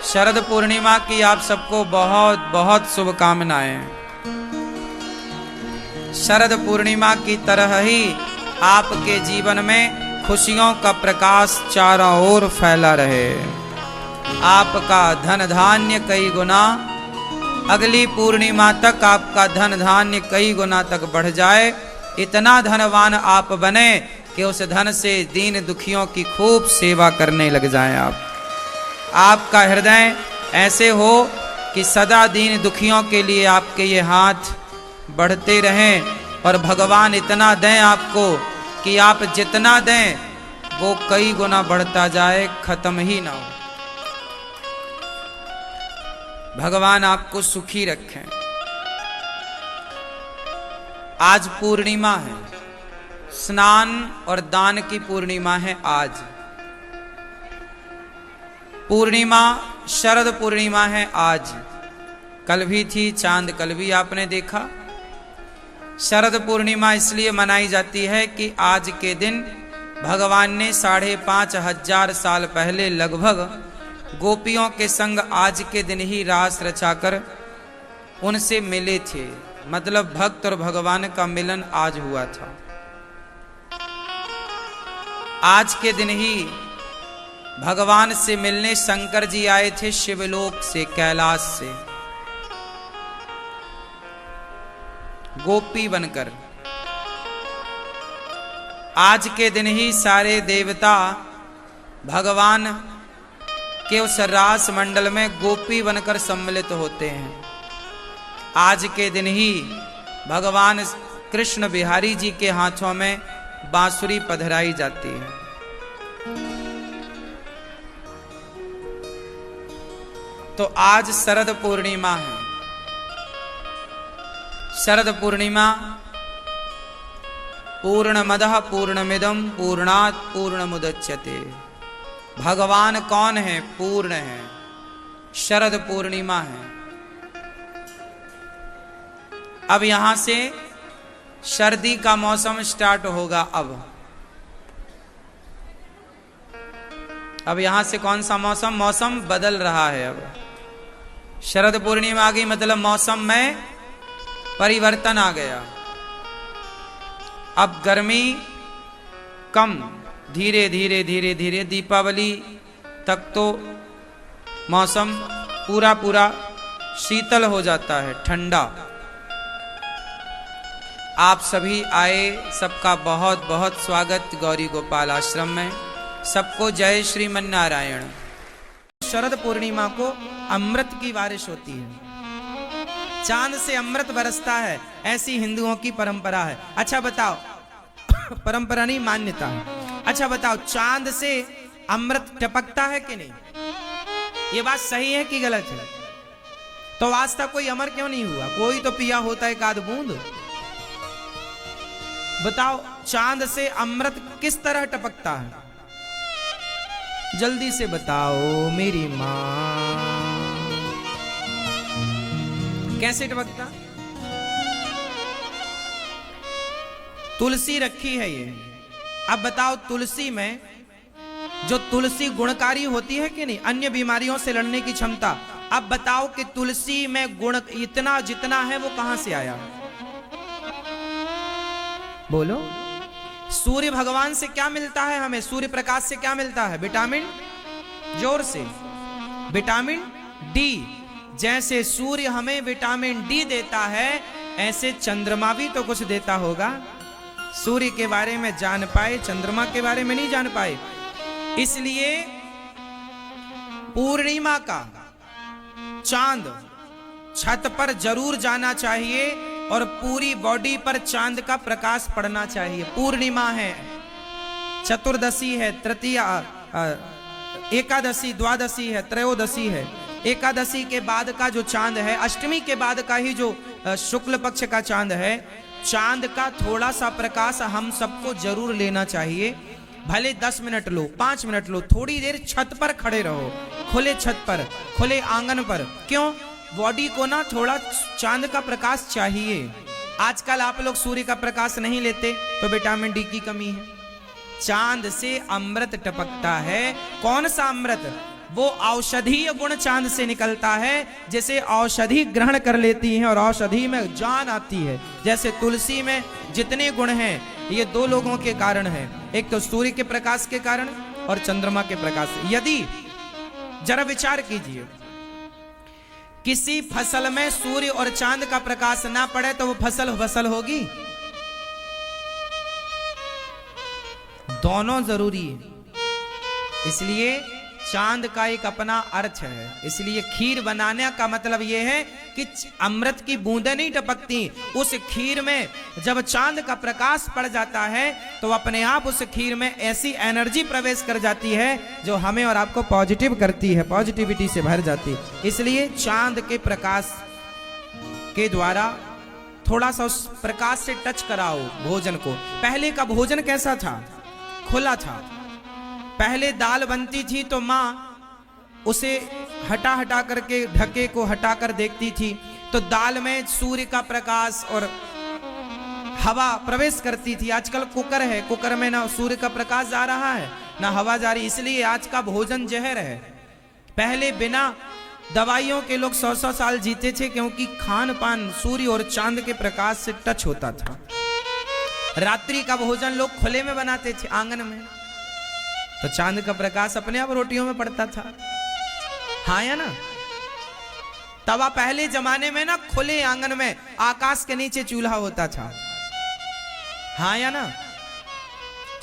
शरद पूर्णिमा की आप सबको बहुत बहुत शुभकामनाएं। शरद पूर्णिमा की तरह ही आपके जीवन में खुशियों का प्रकाश चारों ओर फैला रहे। आपका धन धान्य कई गुना, अगली पूर्णिमा तक आपका धन धान्य कई गुना तक बढ़ जाए। इतना धनवान आप बने कि उस धन से दीन दुखियों की खूब सेवा करने लग जाएं। आपका हृदय ऐसे हो कि सदा दीन दुखियों के लिए आपके ये हाथ बढ़ते रहें और भगवान इतना दें आपको कि आप जितना दें वो कई गुना बढ़ता जाए, खत्म ही ना हो। भगवान आपको सुखी रखें। आज पूर्णिमा है, स्नान और दान की पूर्णिमा है। आज पूर्णिमा शरद पूर्णिमा है। आज कल भी थी, चांद कल भी आपने देखा। शरद पूर्णिमा इसलिए मनाई जाती है कि आज के दिन भगवान ने 5,500 साल पहले लगभग गोपियों के संग आज के दिन ही रास रचाकर उनसे मिले थे। मतलब भक्त और भगवान का मिलन आज हुआ था। आज के दिन ही भगवान से मिलने शंकर जी आए थे शिवलोक से, कैलाश से, गोपी बनकर। आज के दिन ही सारे देवता भगवान के उस रास मंडल में गोपी बनकर सम्मिलित होते हैं। आज के दिन ही भगवान कृष्ण बिहारी जी के हाथों में बांसुरी पधराई जाती है। तो आज शरद पूर्णिमा है। शरद पूर्णिमा पूर्णमदः पूर्णमिदं पूर्णात् पूर्णमुदच्यते। भगवान कौन है? पूर्ण है। शरद पूर्णिमा है। अब यहां से सर्दी का मौसम स्टार्ट होगा। अब यहां से कौन सा मौसम? मौसम बदल रहा है। अब शरद पूर्णिमा आ गई, मतलब मौसम में परिवर्तन आ गया। अब गर्मी कम, धीरे धीरे धीरे धीरे दीपावली तक तो मौसम पूरा पूरा शीतल हो जाता है, ठंडा। आप सभी आए, सबका बहुत बहुत स्वागत गौरी गोपाल आश्रम में। सबको जय श्रीमन नारायण। शरद पूर्णिमा को अमृत की बारिश होती है, चांद से अमृत बरसता है, ऐसी हिंदुओं की परंपरा है। अच्छा बताओ, परंपरा नहीं, मान्यता है। अच्छा बताओ, चांद से अमृत टपकता है कि नहीं? ये बात सही है कि गलत है? तो आज तक कोई अमर क्यों नहीं हुआ? कोई तो पिया होता है एक आध बूंद। बताओ, चांद से अमृत किस तरह टपकता है? जल्दी से बताओ मेरी मां, कैसे टपकता? तुलसी रखी है ये। अब बताओ, तुलसी में जो तुलसी गुणकारी होती है कि नहीं, अन्य बीमारियों से लड़ने की क्षमता। अब बताओ कि तुलसी में गुण इतना जितना है वो कहां से आया? बोलो। सूर्य भगवान से क्या मिलता है हमें? सूर्य प्रकाश से क्या मिलता है? विटामिन, जोर से, विटामिन डी। जैसे सूर्य हमें विटामिन डी देता है, ऐसे चंद्रमा भी तो कुछ देता होगा। सूर्य के बारे में जान पाए, चंद्रमा के बारे में नहीं जान पाए। इसलिए पूर्णिमा का चांद छत पर जरूर जाना चाहिए और पूरी बॉडी पर चांद का प्रकाश पड़ना चाहिए। पूर्णिमा है, चतुर्दशी है, तृतीया, एकादशी, द्वादशी है, त्रयोदशी है। एकादशी के बाद का जो चांद है, अष्टमी के बाद का ही जो शुक्ल पक्ष का चांद है, चांद का थोड़ा सा प्रकाश हम सबको जरूर लेना चाहिए। भले 10 मिनट लो, 5 मिनट लो, थोड़ी देर छत पर खड़े रहो, खुले छत पर, खुले आंगन पर। क्यों? बॉडी को ना थोड़ा चांद का प्रकाश चाहिए। आजकल आप लोग सूर्य का प्रकाश नहीं लेते तो विटामिन डी की कमी है। चांद से अमृत टपकता है। कौन सा अमृत? वो औषधीय गुण चांद से निकलता है। जैसे औषधि ग्रहण कर लेती हैं और औषधि में जान आती है, जैसे तुलसी में जितने गुण हैं ये दो लोगों के कारण है, एक तो सूर्य के प्रकाश के कारण और चंद्रमा के प्रकाश से। यदि जरा विचार कीजिए, किसी फसल में सूर्य और चांद का प्रकाश ना पड़े तो वो फसल होगी? दोनों जरूरी है। इसलिए चांद का एक अपना अर्थ है। इसलिए खीर बनाने का मतलब यह है कि अमृत की बूंदें नहीं टपकती, उस खीर में जब चांद का प्रकाश पड़ जाता है तो अपने आप उस खीर में ऐसी एनर्जी प्रवेश कर जाती है जो हमें और आपको पॉजिटिव करती है, पॉजिटिविटी से भर जाती है। इसलिए चांद के प्रकाश के द्वारा थोड़ा सा उस प्रकाश से टच कराओ भोजन को। पहले का भोजन कैसा था? खुला था। पहले दाल बनती थी तो माँ उसे हटा करके ढके को हटा कर देखती थी तो दाल में सूर्य का प्रकाश और हवा प्रवेश करती थी। आजकल कुकर है, कुकर में ना सूर्य का प्रकाश जा रहा है ना हवा जा रही, इसलिए आज का भोजन जहर है। पहले बिना दवाइयों के लोग 100-100 साल जीते थे क्योंकि खान पान सूर्य और चांद के प्रकाश से टच होता था। रात्रि का भोजन लोग खुले में बनाते थे, आंगन में, तो चांद का प्रकाश अपने आप रोटियों में पड़ता था। हाँ या ना? तवा पहले जमाने में ना खुले आंगन में आकाश के नीचे चूल्हा होता था। हाँ या ना?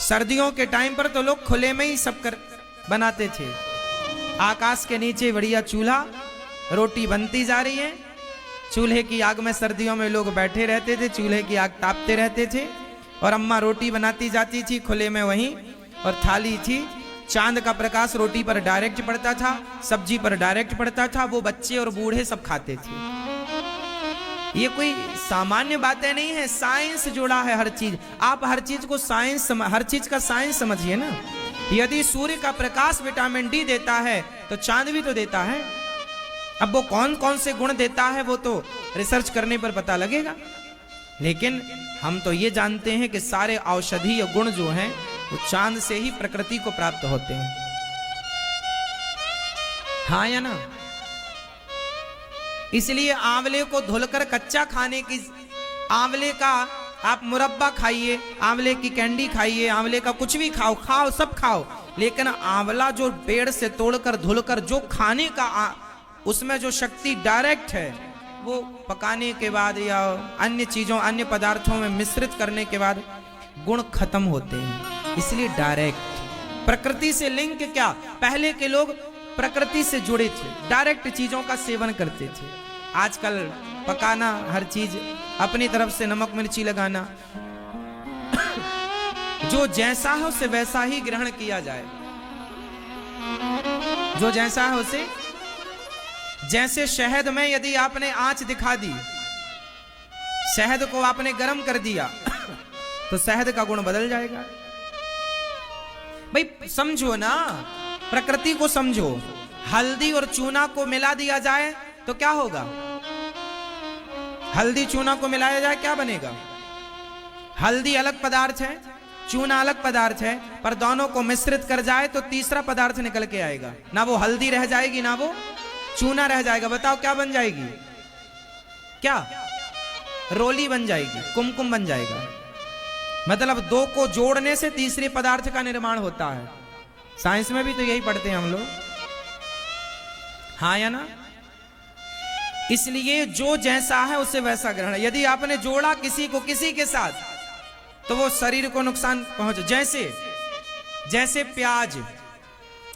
सर्दियों के टाइम पर तो लोग खुले में ही सब कर बनाते थे। आकाश के नीचे बढ़िया चूल्हा, रोटी बनती जा रही है, चूल्हे की आग में सर्दियों में लोग बैठे रहते थे, चूल्हे की आग तापते रहते थे और अम्मा रोटी बनाती जाती थी खुले में वहीं, और थाली थी, चांद का प्रकाश रोटी पर डायरेक्ट पड़ता था, सब्जी पर डायरेक्ट पड़ता था, वो बच्चे और बूढ़े सब खाते थे। ये कोई सामान्य बातें नहीं है, साइंस जुड़ा है हर चीज। आप हर चीज को साइंस, हर चीज का साइंस समझिए ना। यदि सूर्य का प्रकाश विटामिन डी देता है तो चांद भी तो देता है। अब वो कौन कौन से गुण देता है वो तो रिसर्च करने पर पता लगेगा, लेकिन हम तो ये जानते हैं कि सारे औषधीय गुण जो हैं वो चांद से ही प्रकृति को प्राप्त होते हैं। हाँ या ना? इसलिए आंवले को धुलकर कच्चा खाने की, आंवले का आप मुरब्बा खाइए, आंवले की कैंडी खाइए, आंवले का कुछ भी खाओ सब खाओ, लेकिन आंवला जो पेड़ से तोड़कर धुलकर जो खाने का उसमें जो शक्ति डायरेक्ट है वो पकाने के बाद या अन्य चीजों, अन्य पदार्थों में मिश्रित करने के बाद गुण खत्म होते हैं। इसलिए डायरेक्ट प्रकृति से लिंक क्या? पहले के लोग प्रकृति से जुड़े थे, डायरेक्ट चीजों का सेवन करते थे। आजकल पकाना, हर चीज अपनी तरफ से नमक मिर्ची लगाना, जो जैसा है उसे वैसा ही ग्रहण किया जाए, जो जैसा है उसे। जैसे शहद में यदि आपने आंच दिखा दी, शहद को आपने गर्म कर दिया तो शहद का गुण बदल जाएगा। भाई समझो ना, प्रकृति को समझो। हल्दी और चूना को मिला दिया जाए तो क्या होगा? हल्दी चूना को मिलाया जाए क्या बनेगा? हल्दी अलग पदार्थ है, चूना अलग पदार्थ है, पर दोनों को मिश्रित कर जाए तो तीसरा पदार्थ निकल के आएगा। ना वो हल्दी रह जाएगी ना वो चूना रह जाएगा। बताओ क्या बन जाएगी? क्या? रोली बन जाएगी, कुमकुम बन जाएगा। मतलब दो को जोड़ने से तीसरे पदार्थ का निर्माण होता है। साइंस में भी तो यही पढ़ते हैं हम लोग। हाँ या ना? इसलिए जो जैसा है उसे वैसा ग्रहण। यदि आपने जोड़ा किसी को किसी के साथ तो वो शरीर को नुकसान पहुंचे। जैसे प्याज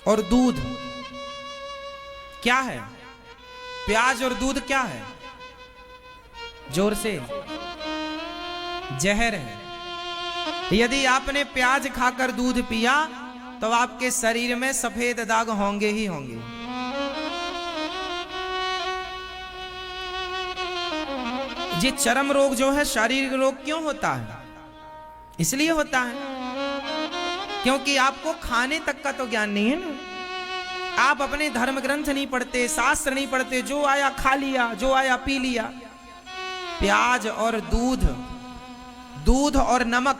और दूध क्या है? प्याज और दूध क्या है? जोर से, जहर है। यदि आपने प्याज खाकर दूध पिया तो आपके शरीर में सफेद दाग होंगे ही होंगे। ये चर्म रोग जो है, शारीरिक रोग क्यों होता है? इसलिए होता है क्योंकि आपको खाने तक का तो ज्ञान नहीं है ना। आप अपने धर्म ग्रंथ नहीं पढ़ते, शास्त्र नहीं पढ़ते, जो आया खा लिया, जो आया पी लिया। प्याज और दूध और नमक,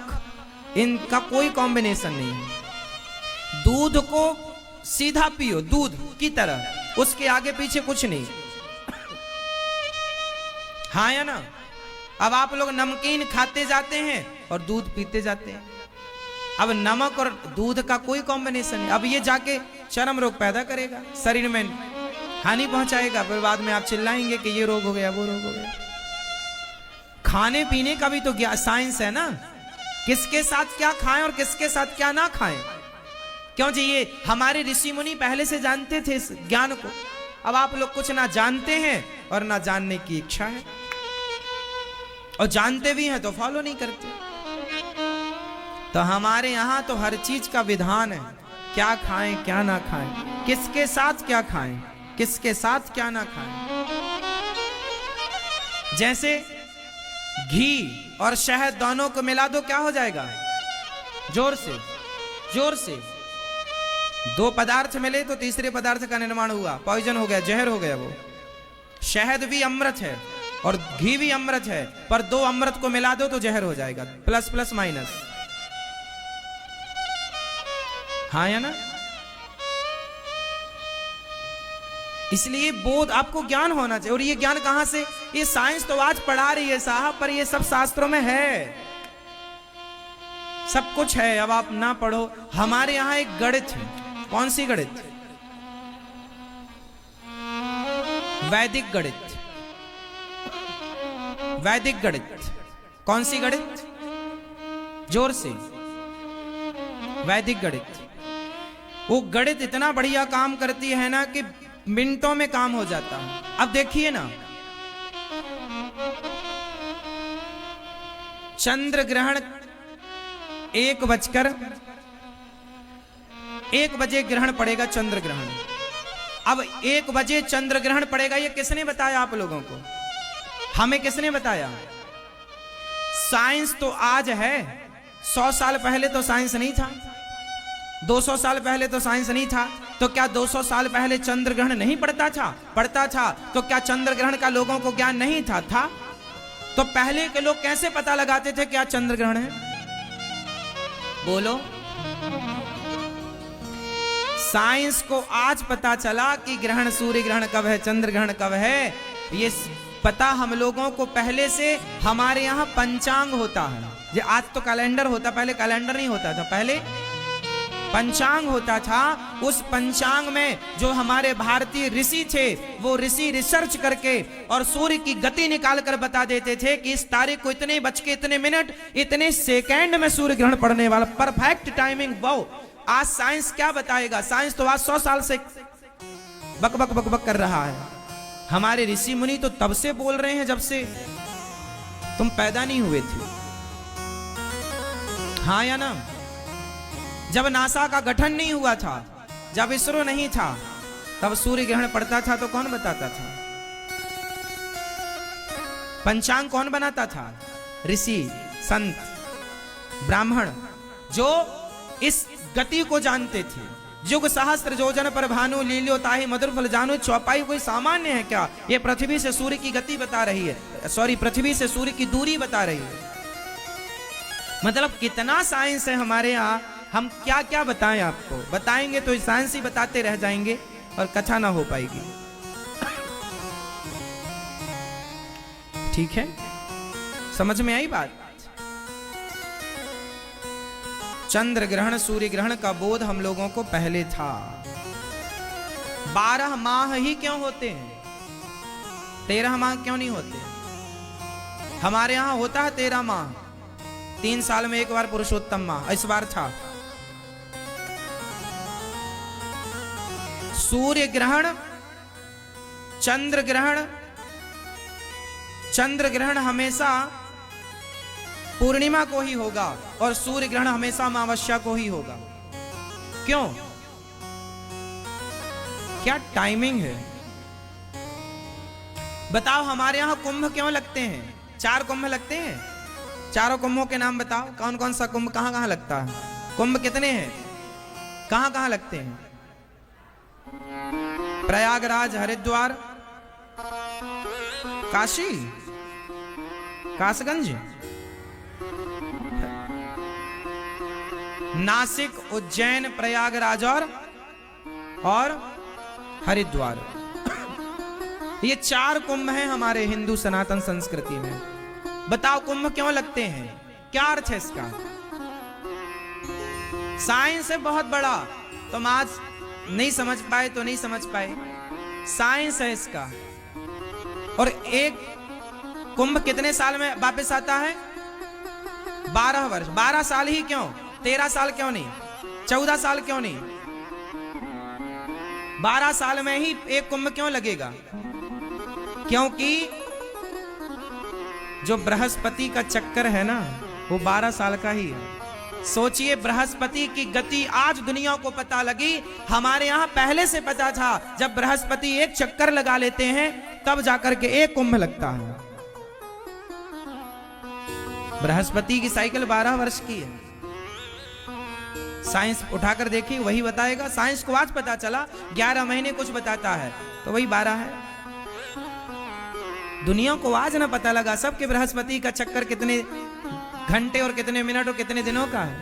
इनका कोई कॉम्बिनेशन नहीं है। दूध को सीधा पियो दूध की तरह, उसके आगे पीछे कुछ नहीं। हाँ या ना? अब आप लोग नमकीन खाते जाते हैं और दूध पीते जाते हैं। अब नमक और दूध का कोई कॉम्बिनेशन है, अब ये जाके चर्म रोग पैदा करेगा, शरीर में हानि पहुंचाएगा, फिर बाद में आप चिल्लाएंगे कि ये रोग हो गया वो रोग हो गया। खाने पीने का भी तो साइंस है ना, किसके साथ क्या खाएं और किसके साथ क्या ना खाएं। क्यों जी? ये हमारे ऋषि मुनि पहले से जानते थे इस ज्ञान को। अब आप लोग कुछ ना जानते हैं और ना जानने की इच्छा है, और जानते भी हैं तो फॉलो नहीं करते। तो हमारे यहां तो हर चीज का विधान है, क्या खाएं क्या ना खाएं, किसके साथ क्या खाएं, किसके साथ क्या ना खाएं। जैसे घी और शहद दोनों को मिला दो, क्या हो जाएगा? जोर से, जोर से। दो पदार्थ मिले तो तीसरे पदार्थ का निर्माण हुआ, पॉइजन हो गया, जहर हो गया वो। शहद भी अमृत है और घी भी अमृत है, पर दो अमृत को मिला दो तो जहर हो जाएगा, प्लस प्लस माइनस। हाँ या ना? इसलिए बोध, आपको ज्ञान होना चाहिए। और ये ज्ञान कहां से? ये साइंस तो आज पढ़ा रही है साहब, पर ये सब शास्त्रों में है, सब कुछ है। अब आप ना पढ़ो। हमारे यहां एक गणित है। कौन सी गणित? वैदिक गणित। वैदिक गणित। कौन सी गणित? जोर से। वैदिक गणित। वो गणित इतना बढ़िया काम करती है ना कि मिनटों में काम हो जाता है। अब देखिए ना, चंद्र ग्रहण 1 बजे ग्रहण पड़ेगा, चंद्र ग्रहण। अब 1 बजे चंद्र ग्रहण पड़ेगा, ये किसने बताया आप लोगों को? हमें किसने बताया? साइंस तो आज है, 100 साल पहले तो साइंस नहीं था, 200 साल पहले तो साइंस नहीं था। तो क्या 200 साल पहले चंद्र ग्रहण नहीं पड़ता था? पड़ता था। तो क्या चंद्र ग्रहण का लोगों को ज्ञान नहीं था? था। तो पहले के लोग कैसे पता लगाते थे क्या चंद्र ग्रहण है? बोलो। साइंस को आज पता चला कि ग्रहण, सूर्य ग्रहण कब है, चंद्र ग्रहण कब है, ये पता हम लोगों को पहले से। हमारे यहाँ पंचांग होता है, आज तो कैलेंडर होता, पहले कैलेंडर नहीं होता था, पहले पंचांग होता था। उस पंचांग में जो हमारे भारतीय ऋषि थे, वो ऋषि रिसर्च करके और सूर्य की गति निकाल कर बता देते थे कि इस तारीख को इतने बज के इतने मिनट इतने सेकंड में सूर्य ग्रहण पड़ने वाला, परफेक्ट टाइमिंग। वो आज साइंस क्या बताएगा? साइंस तो आज 100 साल से बक बक बक बक कर रहा है। हमारे ऋषि मुनि तो तब से बोल रहे हैं जब से तुम पैदा नहीं हुए थे। हाँ या ना? जब नासा का गठन नहीं हुआ था, जब इसरो नहीं था, तब सूर्य ग्रहण पड़ता था तो कौन बताता था? पंचांग कौन बनाता था? ऋषि, संत, ब्राह्मण, जो इस गति को जानते थे। युग सहस्त्र योजन पर भानु लील्यो ताहि मधुर फल जानु। चौपाई कोई सामान्य है क्या? ये पृथ्वी से सूर्य की गति बता रही है, सॉरी, पृथ्वी से सूर्य की दूरी बता रही है। मतलब कितना साइंस है हमारे यहाँ। हम क्या क्या बताएं आपको? बताएंगे तो साइंस ही बताते रह जाएंगे और कथा ना हो पाएगी। ठीक है, समझ में आई बात? चंद्र ग्रहण, सूर्य ग्रहण का बोध हम लोगों को पहले था। 12 माह ही क्यों होते हैं? 13 माह क्यों नहीं होते? हमारे यहां होता है 13 माह, 3 साल में एक बार पुरुषोत्तम माह, इस बार था। सूर्य ग्रहण, चंद्र ग्रहण, चंद्र ग्रहण हमेशा पूर्णिमा को ही होगा और सूर्य ग्रहण हमेशा अमावस्या को ही होगा। क्यों? क्या टाइमिंग है? बताओ। हमारे यहां कुंभ क्यों लगते हैं? 4 कुंभ लगते हैं। चारों कुंभों के नाम बताओ, कौन कौन सा कुंभ कहां कहां लगता है? कुंभ कितने हैं? कहां कहां लगते हैं? प्रयागराज, हरिद्वार, काशी, कासगंज, नासिक, उज्जैन, प्रयागराज और और हरिद्वार। ये 4 कुंभ हैं हमारे हिंदू सनातन संस्कृति में। बताओ कुंभ क्यों लगते हैं, क्या अर्थ है इसका? साइंस है बहुत बड़ा, तुम आज नहीं समझ पाए तो नहीं समझ पाए, साइंस है इसका। और एक कुंभ कितने साल में वापस आता है? 12 वर्ष। 12 साल ही क्यों? 13 साल क्यों नहीं? 14 साल क्यों नहीं? 12 साल में ही एक कुंभ क्यों लगेगा? क्योंकि जो बृहस्पति का चक्कर है ना, वो 12 साल का ही है। सोचिए, बृहस्पति की गति आज दुनिया को पता लगी, हमारे यहां पहले से पता था। जब बृहस्पति एक चक्कर लगा लेते हैं तब जाकर के एक कुंभ लगता है। बृहस्पति की साइकिल 12 वर्ष की है। साइंस उठाकर देखिए, वही बताएगा। साइंस को आज पता चला, 11 महीने कुछ बताता है तो वही 12 है। दुनिया को आज ना पता लगा सबके बृहस्पति का चक्कर कितने घंटे और कितने मिनट और कितने दिनों का है।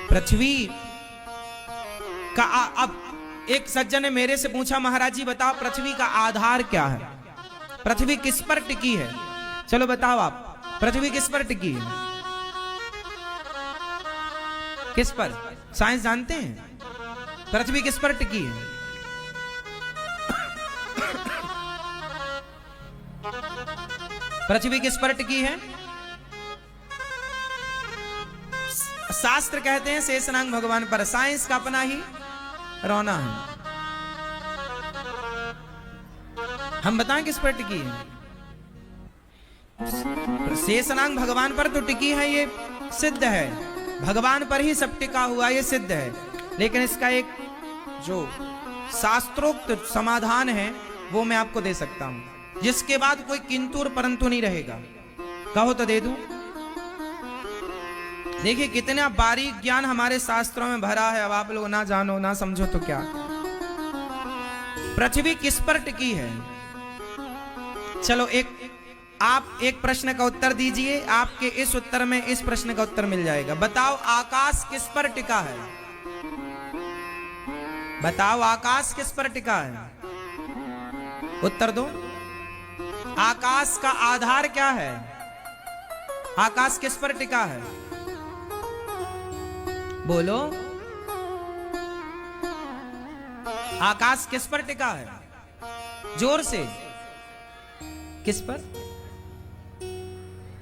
पृथ्वी का अब एक सज्जन ने मेरे से पूछा, महाराज जी बताओ पृथ्वी का आधार क्या है, पृथ्वी किस पर टिकी है? चलो बताओ आप, पृथ्वी किस पर टिकी है? किस पर? साइंस जानते हैं पृथ्वी किस पर टिकी है? पृथ्वी किस पर टिकी है? शास्त्र कहते हैं शेषनाग भगवान पर। साइंस का अपना ही रोना है। हम बताएं किस पर टिकी है? शेषनाग भगवान पर तो टिकी है, ये सिद्ध है। भगवान पर ही सब टिका हुआ, ये सिद्ध है। लेकिन इसका एक जो शास्त्रोक्त समाधान है वो मैं आपको दे सकता हूं, जिसके बाद कोई किंतु और परंतु नहीं रहेगा। कहो तो दे दूं? देखिए कितना बारीक ज्ञान हमारे शास्त्रों में भरा है। अब आप लोग ना जानो ना समझो तो क्या। पृथ्वी किस पर टिकी है? चलो आप एक प्रश्न का उत्तर दीजिए, आपके इस उत्तर में इस प्रश्न का उत्तर मिल जाएगा। बताओ आकाश किस पर टिका है? बताओ आकाश किस पर टिका है? उत्तर दो। आकाश का आधार क्या है? आकाश किस पर टिका है? बोलो। आकाश किस पर टिका है? जोर से। किस पर?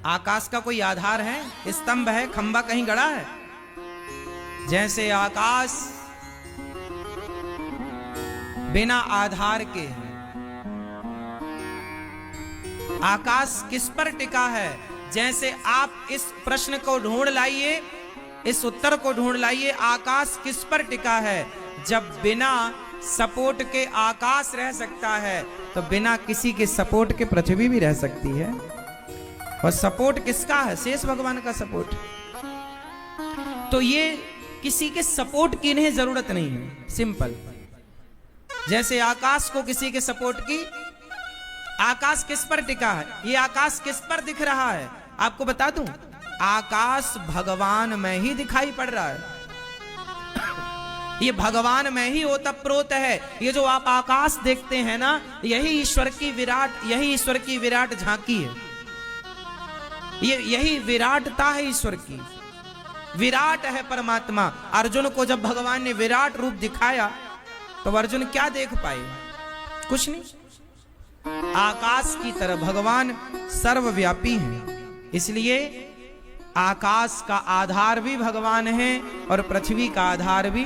आकाश का कोई आधार है? स्तंभ है? खंबा कहीं गड़ा है? जैसे आकाश बिना आधार के है। आकाश किस पर टिका है? जैसे आप इस प्रश्न को ढूंढ लाइए, इस उत्तर को ढूंढ लाइए, आकाश किस पर टिका है? जब बिना सपोर्ट के आकाश रह सकता है तो बिना किसी के सपोर्ट के पृथ्वी भी रह सकती है। और सपोर्ट किसका है? शेष भगवान का सपोर्ट। तो ये किसी के सपोर्ट की इन्हें जरूरत नहीं है, सिंपल। जैसे आकाश को किसी के सपोर्ट की, आकाश किस पर टिका है? ये आकाश किस पर दिख रहा है? आपको बता दूं, आकाश भगवान में ही दिखाई पड़ रहा है। ये भगवान में ही ओतप्रोत है। ये जो आप आकाश देखते हैं ना, यही ईश्वर की विराट झांकी है। यही विराटता है ईश्वर की। विराट है परमात्मा। अर्जुन को जब भगवान ने विराट रूप दिखाया तो अर्जुन क्या देख पाए? कुछ नहीं। आकाश की तरह भगवान सर्वव्यापी हैं। इसलिए आकाश का आधार भी भगवान है और पृथ्वी का आधार भी